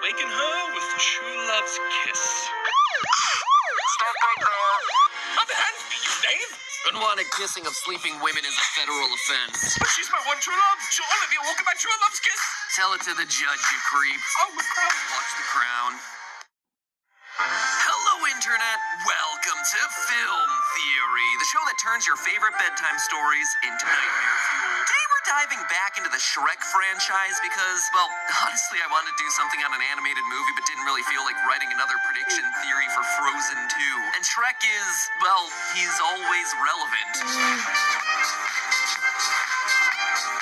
awaken her with true love's kiss. Stop right there. Unhand me, you knave! Unwanted kissing of sleeping women is a federal offense. But she's my one true love. She'll only be awoken by true love's kiss. Tell it to the judge, you creep. Oh, my God. Watch The Crown. Hello, Internet. Welcome to Film Theory, the show that turns your favorite bedtime stories into nightmare fuel. Today we're diving back into the Shrek franchise because, well, honestly, I wanted to do something on an animated movie but didn't really feel like writing another prediction theory for Frozen 2. And Shrek is, well, he's always relevant.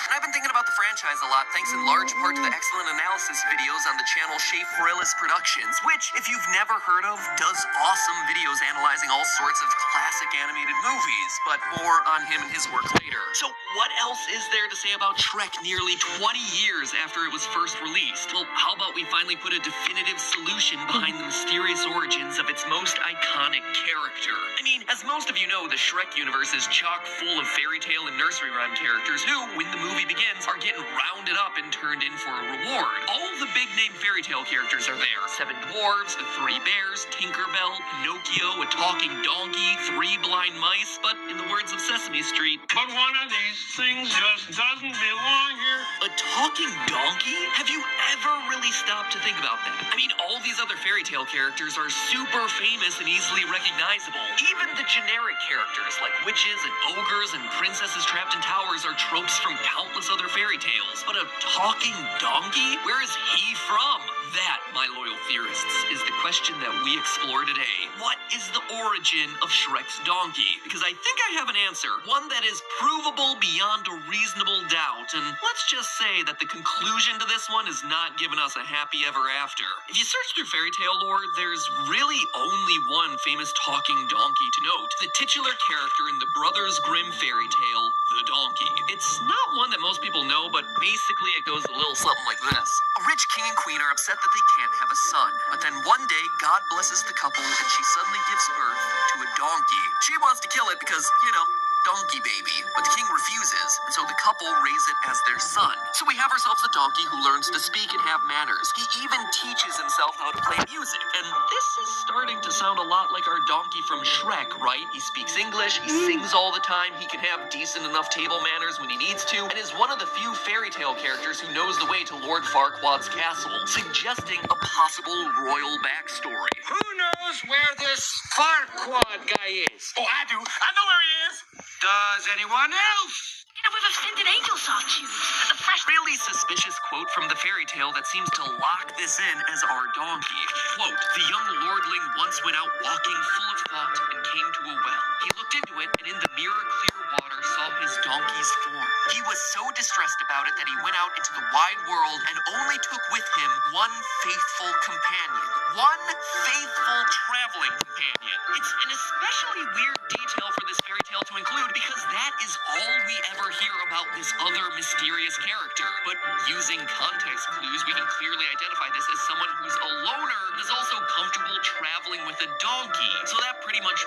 And I've been thinking about the franchise a lot, thanks in large part to the excellent analysis videos on the channel Shay Frillis Productions, which, if you've never heard of, does awesome videos analyzing all sorts of classic animated movies, but more on him and his work later. So what else is there to say about Shrek nearly 20 years after it was first released? Well, how about we finally put a definitive solution behind the mysterious origins of its most iconic character? I mean, as most of you know, the Shrek universe is chock full of fairy tale and nursery rhyme characters who, when the movie begins, are getting rounded up and turned in for a reward. All the big name fairy tale characters are there. 7 dwarves, the 3 bears, Tinkerbell, Pinocchio, a talking donkey, 3 blind mice, but in the words of Sesame Street, but one of these things just doesn't belong here. a talking donkey? Have you ever really stopped to think about that? I mean, all these other fairy tale characters are super famous and easily recognizable. Even the generic characters like witches and ogres and princesses trapped in towers are tropes from countless other fairy tales. But a talking donkey? Where is he from? That, my loyal theorists, is the question that we explore today. What is the origin of Shrek's donkey? Because I think I have an answer, one that is provable beyond a reasonable doubt, and let's just say that the conclusion to this one is not giving us a happy ever after. If you search through fairy tale lore, there's really only one famous talking donkey to note, the titular character in the Brothers Grimm fairy tale, the donkey. It's not one that most people know, but basically it goes a little something like this. A rich king and queen are upset that they can't have a son, but then one day God blesses the couple and she suddenly gives birth to a donkey. She wants to kill it because, you know, donkey baby, but the king refuses, and so the couple raise it as their son. So we have ourselves a donkey who learns to speak and have manners. He even teaches himself how to play music, and this is starting to sound a lot like our donkey from Shrek, right? He speaks English, he sings all the time, he can have decent enough table manners when he needs to, and is one of the few fairy tale characters who knows the way to Lord Farquaad's castle, suggesting a possible royal backstory. Who knows where this Farquaad guy is? Oh, I do. I know where he is. Does anyone else? We've extended angel soft shoes. The fresh. Really suspicious quote from the fairy tale that seems to lock this in as our donkey. Quote, the young lordling once went out walking full of thought and came to a well. He looked into it and in the mirror clear water saw his donkey's form. He was so distressed about it that he went out into the wide world and only took with him one faithful companion. One faithful traveling companion. It's an especially weird detail for this fairy tale to include because that is all we ever hear about this other mysterious character. But using context clues, we can clearly identify this as someone who's a loner and is also comfortable traveling with a donkey. So that pretty much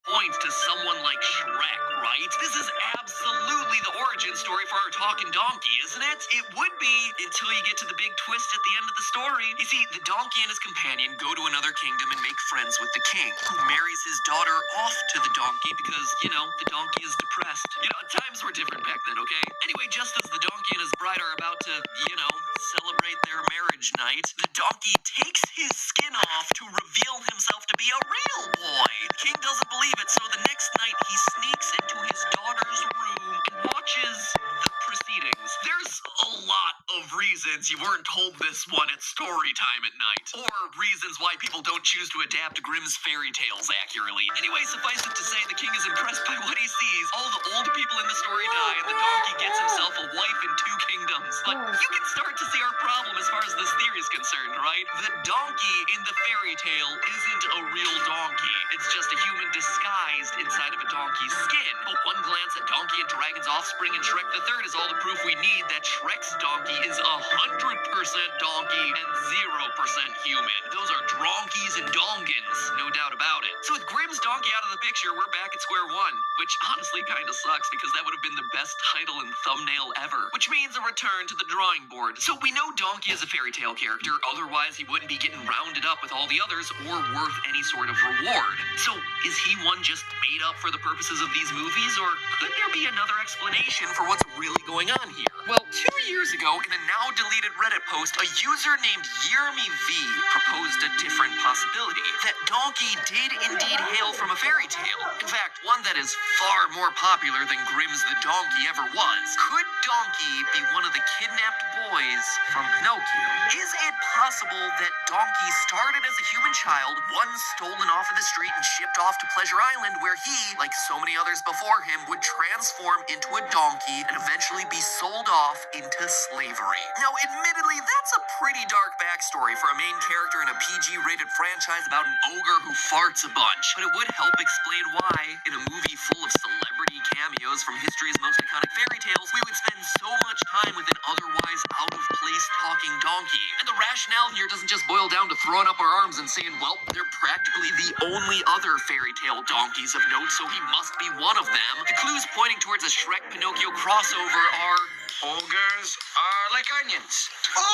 points to someone like Shrek, right? This is absolutely the origin story for our talking donkey, isn't it? It would be until you get to the big twist at the end of the story. You see, the donkey and his companion go to another kingdom and make friends with the king, who marries his daughter off to the donkey because, you know, the donkey is depressed. You know, times were different back then, okay? Anyway, just as the donkey and his bride are about to, you know, celebrate their marriage night, the donkey takes his skin off to reveal himself to be a real boy. The king doesn't believe it, so the next night he sneaks into his daughter's room and watches the proceedings. There's a lot of reasons you weren't told this one at story time at night, or reasons why people don't choose to adapt Grimm's fairy tales accurately. Anyway, suffice it to say, the king is impressed by what he sees. All the old people in the story die, and the donkey gets himself a wife and 2 kingdoms. But you can start to see our problem as far as this theory is concerned, right? The donkey in the fairy tale isn't a real donkey. It's just a human disguised inside of a donkey's skin. But one glance at Donkey and Dragon Wagon's offspring in Shrek the Third is all the proof we need that Shrek's donkey is 100% donkey and 0% human. Those are dronkies and dongans, no doubt about it. So with Grimm's donkey out of the picture, we're back at square one, which honestly kind of sucks because that would have been the best title and thumbnail ever, which means a return to the drawing board. So we know Donkey is a fairy tale character, otherwise he wouldn't be getting rounded up with all the others or worth any sort of reward. So is he one just made up for the purposes of these movies, or could there be another explanation for what's really going on here? Well, 2 years ago, in a now deleted Reddit post, a user named YearMeV proposed a different possibility, that Donkey did indeed hail from a fairy tale. In fact, one that is far more popular than Grimm's The Donkey ever was. Could Donkey be one of the kidnapped boys from Pinocchio? Is it possible that Donkey started as a human child, once stolen off of the street and shipped off to Pleasure Island, where he, like so many others before him, would transform into a donkey and eventually be sold off into slavery? Now, admittedly, that's a pretty dark backstory for a main character in a PG-rated franchise about an ogre who farts a bunch, but it would help explain why, in a movie full of celebrity cameos from history's most iconic fairy tales, we would spend so much time with an otherwise out-of-place talking donkey. And the rationale here doesn't just boil down to throwing up our arms and saying, well, they're practically the only other fairy tale donkeys of note, so he must be one of them. The clues pointing towards a Shrek-Pinocchio crossover are... Ogres are like onions.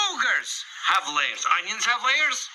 Ogres have layers. Onions have layers.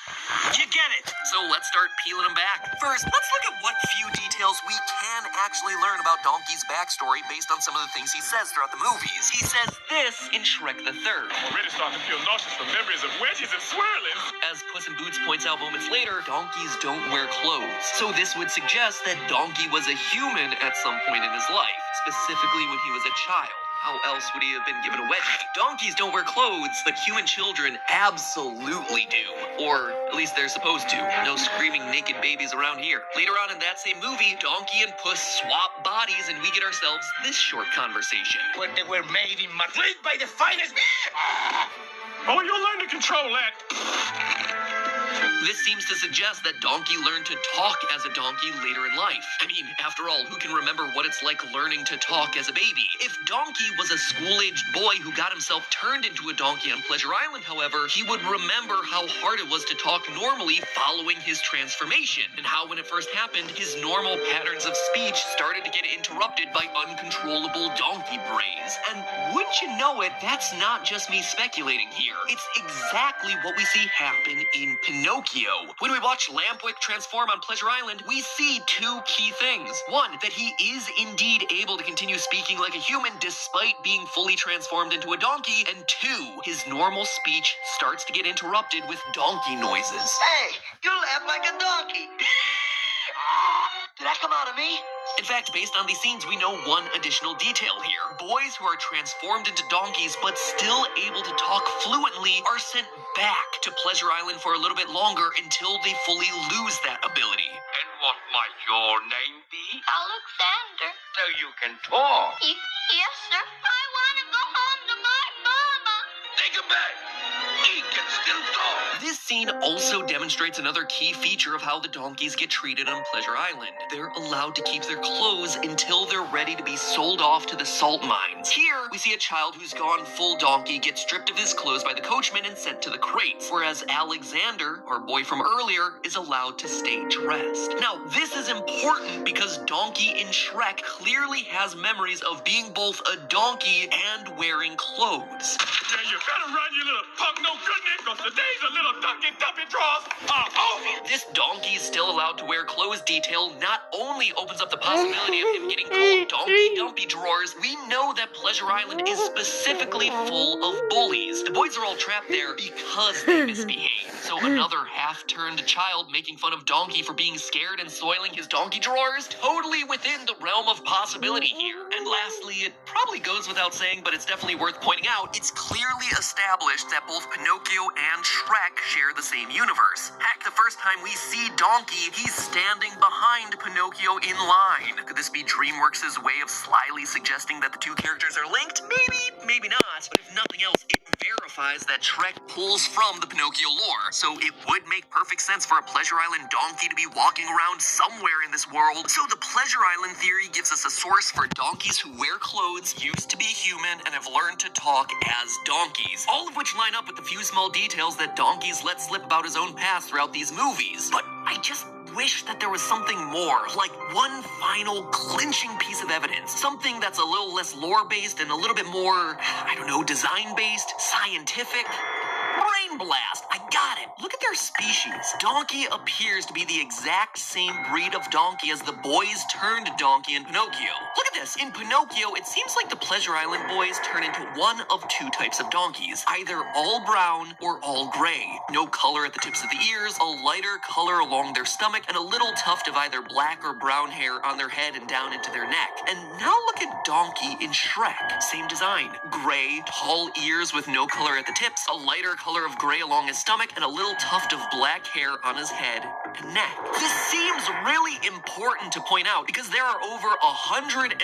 You get it. So let's start peeling them back. First, let's look at what few details we can actually learn about Donkey's backstory based on some of the things he says throughout the movies. He says this in Shrek the Third. I'm already starting to feel nauseous from memories of wedges and swirling. As Puss in Boots points out moments later, donkeys don't wear clothes. So this would suggest that Donkey was a human at some point in his life, specifically when he was a child. How else would he have been given a wedgie? Donkeys don't wear clothes, but human children absolutely do. Or at least they're supposed to. No screaming naked babies around here. Later on in that same movie, Donkey and Puss swap bodies and we get ourselves this short conversation. When they were made in Madrid by the finest... Oh, you'll learn to control that. This seems to suggest that Donkey learned to talk as a donkey later in life. I mean, after all, who can remember what it's like learning to talk as a baby? If Donkey was a school-aged boy who got himself turned into a donkey on Pleasure Island, however, he would remember how hard it was to talk normally following his transformation, and how when it first happened, his normal patterns of speech started to get interrupted by uncontrollable donkey brays. And wouldn't you know it, that's not just me speculating here. It's exactly what we see happen in Pinocchio. When we watch Lampwick transform on Pleasure Island, we see two key things. One, that he is indeed able to continue speaking like a human despite being fully transformed into a donkey, and two, his normal speech starts to get interrupted with donkey noises. Hey, you laugh like a donkey. Did that come out of me? In fact, based on these scenes, we know one additional detail here. Boys who are transformed into donkeys but still able to talk fluently are sent back to Pleasure Island for a little bit longer until they fully lose that ability. And what might your name be? Alexander. So you can talk. Yes, sir. I want to go home to my mama. Take him back. He can still talk. This scene also demonstrates another key feature of how the donkeys get treated on Pleasure Island. They're allowed to keep their clothes until they're ready to be sold off to the salt mines. Here, we see a child who's gone full donkey get stripped of his clothes by the coachman and sent to the crates, whereas Alexander, our boy from earlier, is allowed to stay dressed. Now, this is important because Donkey in Shrek clearly has memories of being both a donkey and wearing clothes. Yeah, you better run, you little punk no goodness, because today's a little Dunkin' Dumpy draws are over. This donkey is still allowed to wear clothes detail not only opens up the possibility of him getting called Donkey Dumpy drawers, we know that Pleasure Island is specifically full of bullies. The boys are all trapped there because they misbehave. So another half-turned child making fun of Donkey for being scared and soiling his donkey drawers? Totally within the realm of possibility here. And lastly, it probably goes without saying, but it's definitely worth pointing out, it's clearly established that both Pinocchio and Shrek share the same universe. Heck, the first time we see Donkey, he's standing behind Pinocchio in line. Could this be DreamWorks' way of slyly suggesting that the two characters are linked? Maybe, maybe not. But if nothing else, it verifies clarifies that Shrek pulls from the Pinocchio lore, so it would make perfect sense for a Pleasure Island donkey to be walking around somewhere in this world. So the Pleasure Island theory gives us a source for donkeys who wear clothes, used to be human, and have learned to talk as donkeys. All of which line up with the few small details that donkeys let slip about his own past throughout these movies. But I just wish that there was something more, like one final clinching piece of evidence. Something that's a little less lore-based and a little bit more, I don't know, design-based, scientific. Brain blast! I got it! Look at their species. Donkey appears to be the exact same breed of donkey as the boys turned donkey in Pinocchio. Look at this. In Pinocchio, it seems like the Pleasure Island boys turn into one of two types of donkeys. Either all brown or all gray. No color at the tips of the ears, a lighter color along their stomach, and a little tuft of either black or brown hair on their head and down into their neck. And now look at Donkey in Shrek. Same design. Gray, tall ears with no color at the tips, a lighter color of gray along his stomach, and a little tuft of black hair on his head and neck. This seems really important to point out because there are over 140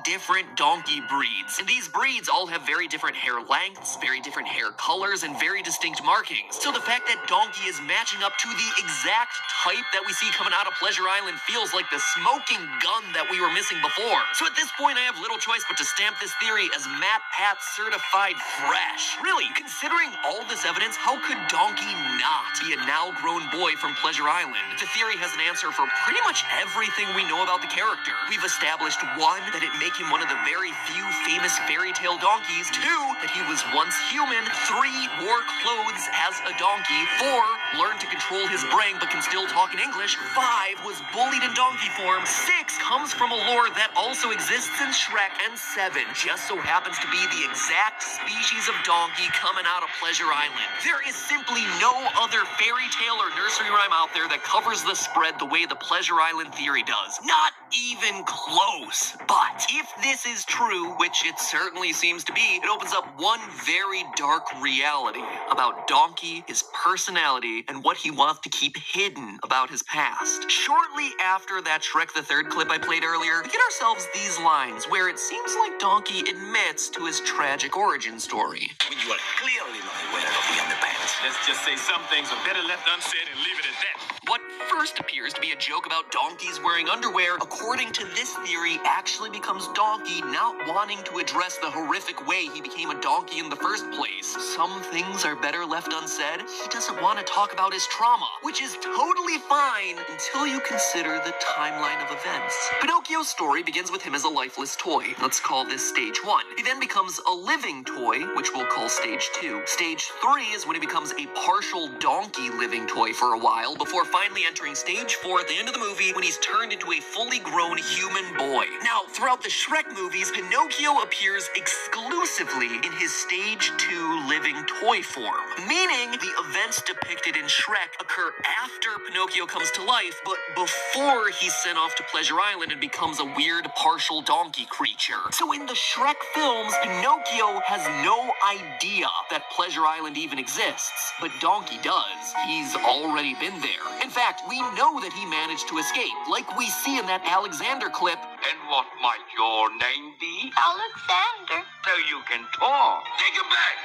different donkey breeds. And these breeds all have very different hair lengths, very different hair colors, and very distinct markings. So the fact that Donkey is matching up to the exact type that we see coming out of Pleasure Island feels like the smoking gun that we were missing before. So at this point, I have little choice but to stamp this theory as Matt Pat certified fresh. Really, considering all this evidence, how could Donkey not be a now grown boy from Pleasure Island? The theory has an answer for pretty much everything we know about the character. We've established 1, that it make him one of the very few famous fairy tale donkeys. 2, that he was once human. 3, wore clothes as a donkey. 4, learned to control his brain but can still talk in English. 5, was bullied in donkey form. 6, comes from a lore that also exists in Shrek. And 7, just so happens to be the exact species of donkey coming out of Pleasure Island. There is simply no other fairy tale or nursery rhyme out there that covers the spread the way the Pleasure Island theory does. Not even close. But if this is true, which it certainly seems to be, it opens up one very dark reality about Donkey, his personality, and what he wants to keep hidden about his past. Shortly after that Shrek the Third clip I played earlier, we get ourselves these lines where it seems like Donkey admits to his tragic origin story. When you are clearly not aware of the underpants. Let's just say some things are better left unsaid and leave it at that. What first appears to be a joke about donkeys wearing underwear, according to this theory, actually becomes Donkey not wanting to address the horrific way he became a donkey in the first place. Some things are better left unsaid. He doesn't want to talk about his trauma, which is totally fine until you consider the timeline of events. Pinocchio's story begins with him as a lifeless toy. Let's call this stage 1. He then becomes a living toy, which we'll call stage 2. Stage 3 is when he becomes a partial donkey living toy for a while, before finally entering stage 4 at the end of the movie when he's turned into a fully grown human boy. Now, throughout the Shrek movies, Pinocchio appears exclusively in his stage 2 living toy form, meaning the events depicted in Shrek occur after Pinocchio comes to life, but before he's sent off to Pleasure Island and becomes a weird partial donkey creature. So in the Shrek films, Pinocchio has no idea that Pleasure Island even exists, but Donkey does. He's already been there. In fact, we know that he managed to escape, like we see in that Alexander clip. And what might your name be? Alexander. So you can talk. Take him back.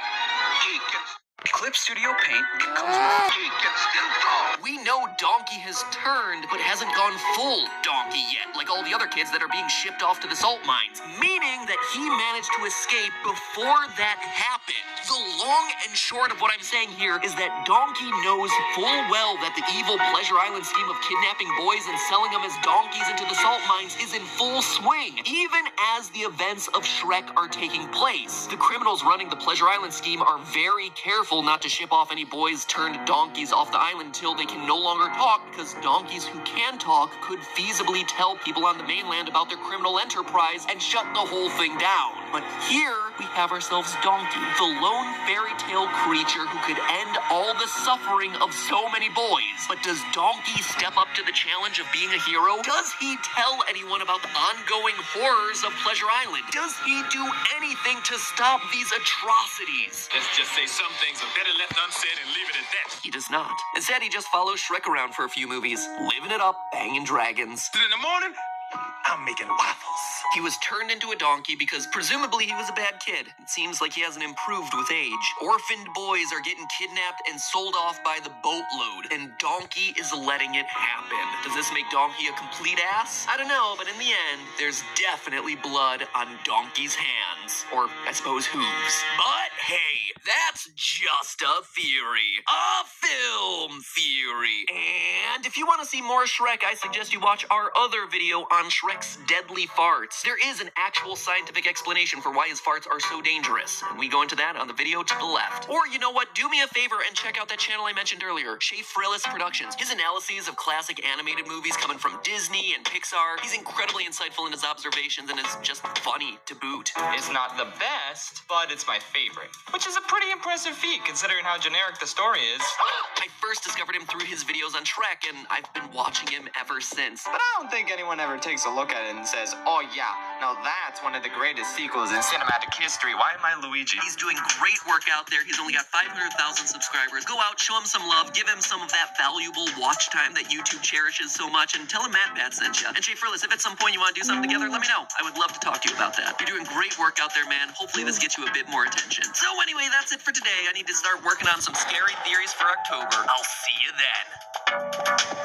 He can... Clip Studio Paint comes He can still talk. We know Donkey has turned, but hasn't gone full donkey yet, like all the other kids that are being shipped off to the salt mines, meaning that he managed to escape before that happened. The long and short of what I'm saying here is that Donkey knows full well that the evil Pleasure Island scheme of kidnapping boys and selling them as donkeys into the salt mines is in full swing, even as the events of Shrek are taking place. The criminals running the Pleasure Island scheme are very careful not to ship off any boys turned donkeys off the island until they can no longer talk, because donkeys who can talk could feasibly tell people on the mainland about their criminal enterprise and shut the whole thing down. But here we have ourselves Donkey, the lone fairy tale creature who could end all the suffering of so many boys. But does Donkey step up to the challenge of being a hero? Does he tell anyone about the ongoing horrors of Pleasure Island? Does he do anything to stop these atrocities? Let's just say some things are better left unsaid and leave it at that. He does not. Instead, he just follows Shrek around for a few movies, living it up, banging dragons. In the morning, I'm making waffles. He was turned into a donkey because presumably he was a bad kid. It seems like he hasn't improved with age. Orphaned boys are getting kidnapped and sold off by the boatload, and Donkey is letting it happen. Does this make Donkey a complete ass? I don't know, but in the end, there's definitely blood on Donkey's hands. Or, I suppose, hooves. But hey, that's just a theory. A film theory. And if you want to see more Shrek, I suggest you watch our other video on Shrek's deadly farts. There is an actual scientific explanation for why his farts are so dangerous, and we go into that on the video to the left. Or, you know what, do me a favor and check out that channel I mentioned earlier, Shay Frillis Productions. His analyses of classic animated movies coming from Disney and Pixar. He's incredibly insightful in his observations and is just funny to boot. It's not the best, but it's my favorite, which is a pretty impressive feat considering how generic the story is. I first discovered him through his videos on Shrek, and I've been watching him ever since. But I don't think anyone ever takes a look at it and says, oh yeah, now that's one of the greatest sequels in cinematic history. Why am I Luigi? He's doing great work out there. He's only got 500,000 subscribers. Go out, show him some love, give him some of that valuable watch time that YouTube cherishes so much, and tell him Matt Pat sent you. And Shay Frillis, if at some point you want to do something together, let me know. I would love to talk to you about that. You're doing great work out there, man. Hopefully this gets you a bit more attention. So anyway, that's it for today. I need to start working on some scary theories for October. I'll see you then.